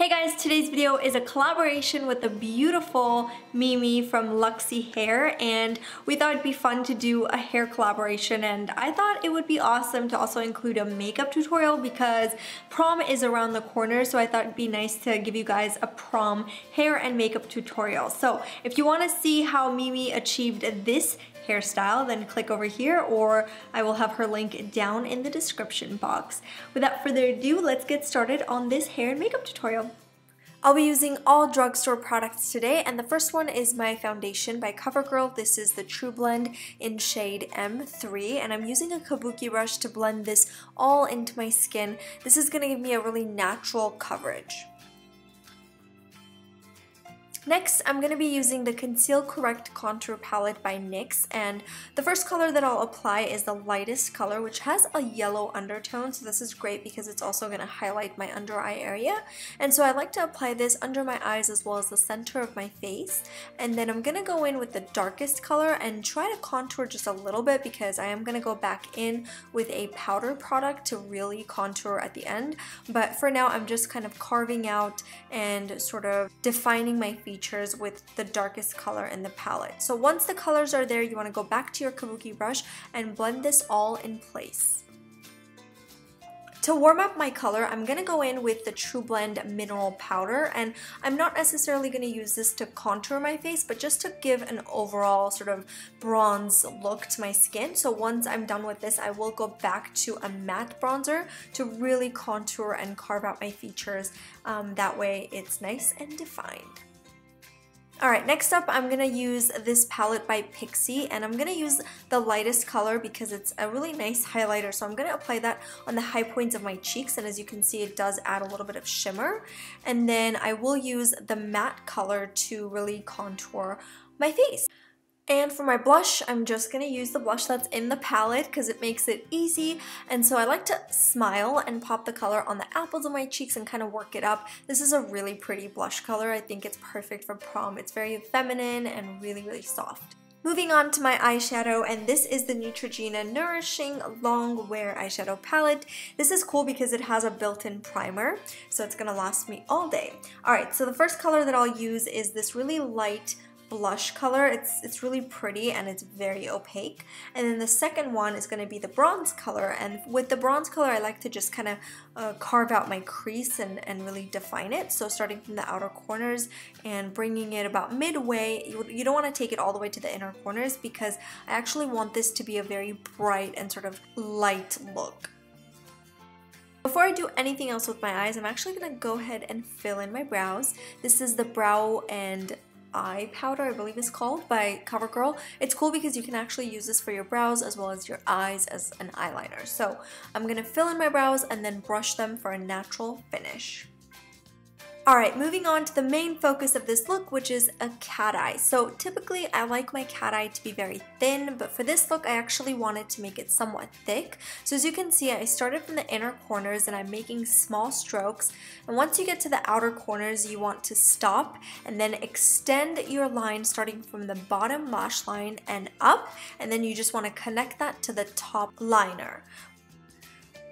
Hey guys, today's video is a collaboration with the beautiful Mimi from Luxy Hair, and we thought it'd be fun to do a hair collaboration, and I thought it would be awesome to also include a makeup tutorial because prom is around the corner, so I thought it'd be nice to give you guys a prom hair and makeup tutorial. So if you want to see how Mimi achieved this hairstyle, then click over here, or I will have her link down in the description box. Without further ado, let's get started on this hair and makeup tutorial. I'll be using all drugstore products today, and the first one is my foundation by CoverGirl. This is the True Blend in shade M3, and I'm using a kabuki brush to blend this all into my skin. This is going to give me a really natural coverage. Next, I'm going to be using the Conceal Correct Contour Palette by NYX, and the first color that I'll apply is the lightest color, which has a yellow undertone, so this is great because it's also going to highlight my under eye area. And so I like to apply this under my eyes as well as the center of my face, and then I'm going to go in with the darkest color and try to contour just a little bit because I am going to go back in with a powder product to really contour at the end. But for now, I'm just kind of carving out and sort of defining my features with the darkest color in the palette. So once the colors are there, you want to go back to your kabuki brush and blend this all in place. To warm up my color, I'm going to go in with the True Blend Mineral Powder, and I'm not necessarily going to use this to contour my face, but just to give an overall sort of bronze look to my skin. So once I'm done with this, I will go back to a matte bronzer to really contour and carve out my features. That way it's nice and defined. Alright, next up I'm going to use this palette by Pixi, and I'm going to use the lightest color because it's a really nice highlighter. So I'm going to apply that on the high points of my cheeks, and as you can see, it does add a little bit of shimmer. And then I will use the matte color to really contour my face. And for my blush, I'm just going to use the blush that's in the palette because it makes it easy. And so I like to smile and pop the color on the apples of my cheeks and kind of work it up. This is a really pretty blush color. I think it's perfect for prom. It's very feminine and really, really soft. Moving on to my eyeshadow, and this is the Neutrogena Nourishing Long Wear Eyeshadow Palette. This is cool because it has a built-in primer, so it's going to last me all day. Alright, so the first color that I'll use is this really light blush color. It's really pretty and it's very opaque. And then the second one is going to be the bronze color, and with the bronze color I like to just kind of carve out my crease and really define it. So starting from the outer corners and bringing it about midway. You don't want to take it all the way to the inner corners because I actually want this to be a very bright and sort of light look. Before I do anything else with my eyes, I'm actually going to go ahead and fill in my brows. This is the Brow and Eye Powder, I believe it's called, by CoverGirl. It's cool because you can actually use this for your brows as well as your eyes as an eyeliner. So I'm going to fill in my brows and then brush them for a natural finish. Alright, moving on to the main focus of this look, which is a cat eye. So typically I like my cat eye to be very thin, but for this look I actually wanted to make it somewhat thick. So as you can see, I started from the inner corners and I'm making small strokes. And once you get to the outer corners, you want to stop and then extend your line starting from the bottom lash line and up, and then you just want to connect that to the top liner.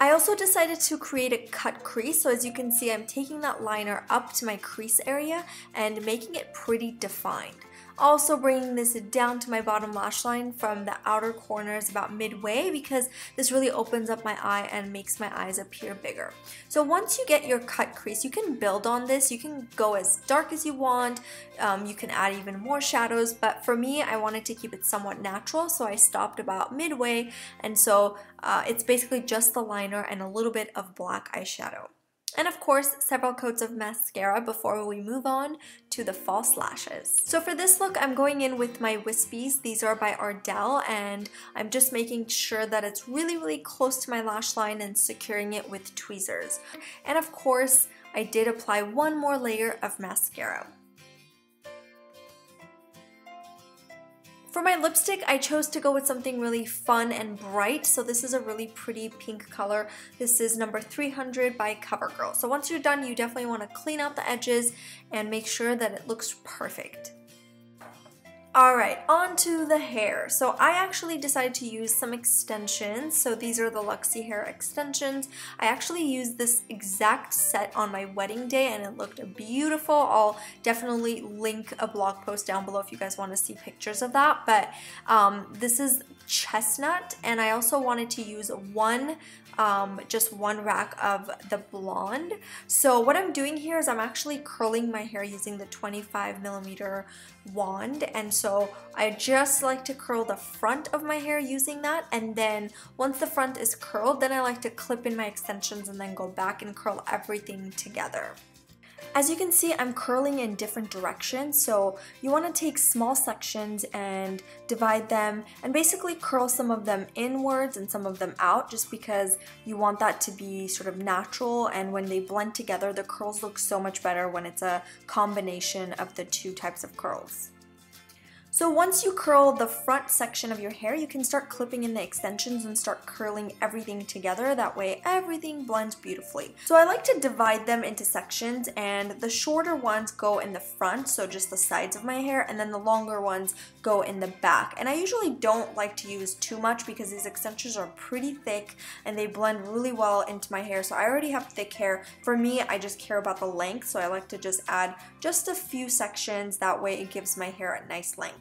I also decided to create a cut crease, so as you can see, I'm taking that liner up to my crease area and making it pretty defined. Also bringing this down to my bottom lash line from the outer corners about midway because this really opens up my eye and makes my eyes appear bigger. So once you get your cut crease, you can build on this. You can go as dark as you want. You can add even more shadows, but for me, I wanted to keep it somewhat natural, so I stopped about midway, and so it's basically just the liner and a little bit of black eyeshadow. And of course, several coats of mascara before we move on to the false lashes. So for this look, I'm going in with my wispies. These are by Ardell, and I'm just making sure that it's really, really close to my lash line and securing it with tweezers. And of course, I did apply one more layer of mascara. For my lipstick, I chose to go with something really fun and bright, so this is a really pretty pink color. This is number 300 by CoverGirl. So once you're done, you definitely want to clean out the edges and make sure that it looks perfect. Alright, on to the hair. So I actually decided to use some extensions. So these are the Luxy hair extensions. I actually used this exact set on my wedding day and it looked beautiful. I'll definitely link a blog post down below if you guys want to see pictures of that. But this is Chestnut, and I also wanted to use just one rack of the blonde. So what I'm doing here is I'm actually curling my hair using the 25mm wand, and so I just like to curl the front of my hair using that, and then once the front is curled, then I like to clip in my extensions and then go back and curl everything together. As you can see, I'm curling in different directions, so you want to take small sections and divide them and basically curl some of them inwards and some of them out, just because you want that to be sort of natural, and when they blend together, the curls look so much better when it's a combination of the two types of curls. So once you curl the front section of your hair, you can start clipping in the extensions and start curling everything together. That way everything blends beautifully. So I like to divide them into sections, and the shorter ones go in the front, so just the sides of my hair, and then the longer ones go in the back. And I usually don't like to use too much because these extensions are pretty thick and they blend really well into my hair. So I already have thick hair. For me, I just care about the length, so I like to just add just a few sections. That way it gives my hair a nice length.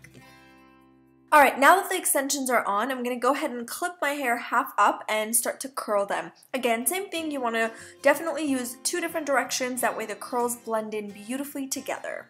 Alright, now that the extensions are on, I'm going to go ahead and clip my hair half up and start to curl them. Again, same thing, you want to definitely use two different directions, that way the curls blend in beautifully together.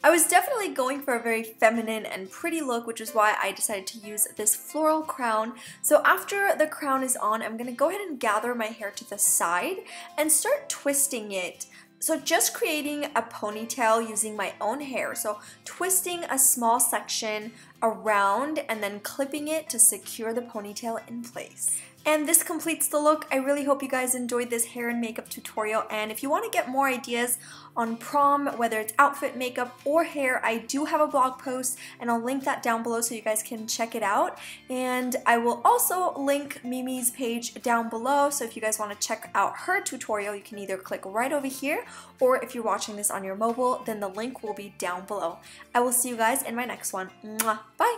I was definitely going for a very feminine and pretty look, which is why I decided to use this floral crown. So after the crown is on, I'm going to go ahead and gather my hair to the side and start twisting it. So just creating a ponytail using my own hair. So twisting a small section around and then clipping it to secure the ponytail in place. And this completes the look. I really hope you guys enjoyed this hair and makeup tutorial, and if you want to get more ideas on prom, whether it's outfit, makeup, or hair, I do have a blog post and I'll link that down below so you guys can check it out. And I will also link Mimi's page down below, so if you guys want to check out her tutorial, you can either click right over here, or if you're watching this on your mobile, then the link will be down below. I will see you guys in my next one. Mwah. Bye!